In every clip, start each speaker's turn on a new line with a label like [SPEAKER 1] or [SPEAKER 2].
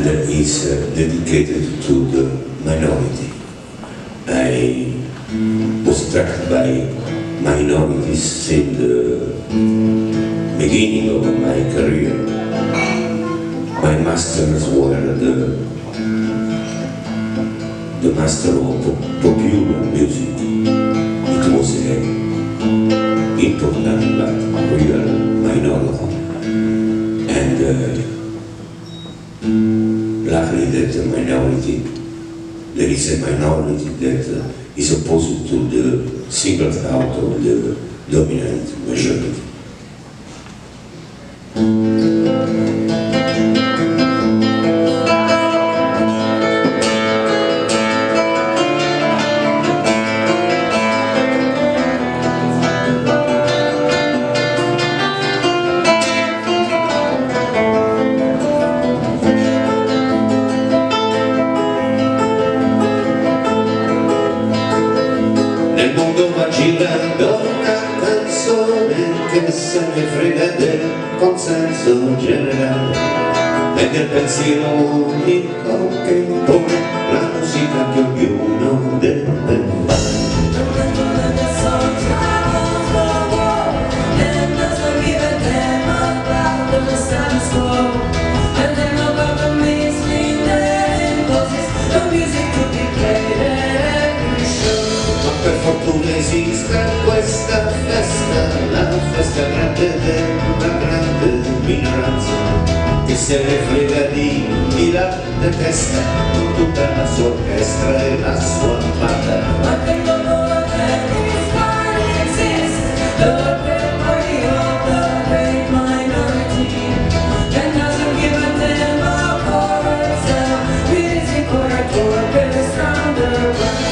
[SPEAKER 1] is dedicated to the minority. I was struck by minorities since the beginning of my career. My masters were the master of popular music. It was an important but real minority. And luckily that minority, there is a minority that is opposed to the single thought of the dominant majority. Nel mondo va girando una canzone che se ne frega del consenso generale e del pensiero unico che impone la musica che ognuno deve fare. Per fortuna esiste questa festa, la festa grande della grande minoranza, che se ne frega di chi la detesta, con tutta la sua orchestra e la sua banda. Ma che dolore is fine exist, the great party of the great minority, that doesn't give a damn about chorus, music or a orchestra underground.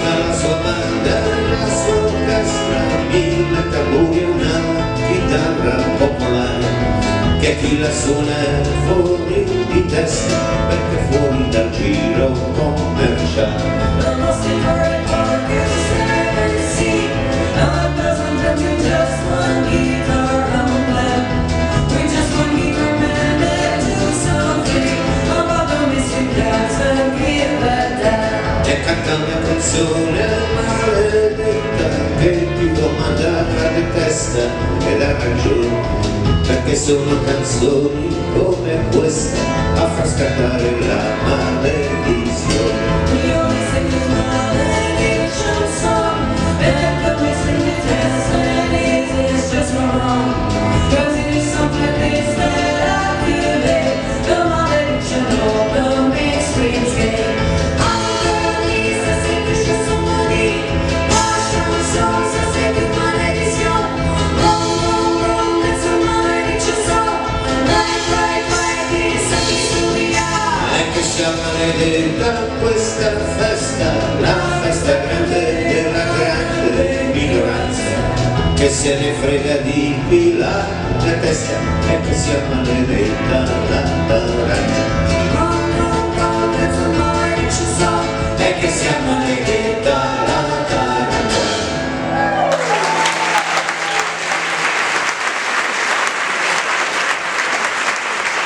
[SPEAKER 1] La sua banda, la sua orchestra, mille tamburi e una chitarra popolare, che chi la suona è fuori di testa, perché fuori dal giro commerciale. The most important part is the seven seat, a dozen drums and just one guitar unplugged. We just one guitar man that do something about the missing dance and give a damn. E canta una canzone maledetta che più domanda tra le testa ed ha ragione, perché sono canzoni come questa a far scattare la maledizione. Io mi sento malediction song, and the missing the test and it is just wrong, cause it is something this that activate the malediction of the mainstream scale. Sia maledetta questa festa, la festa grande della grande minoranza, che se ne frega di chi la detesta e che sia maledetta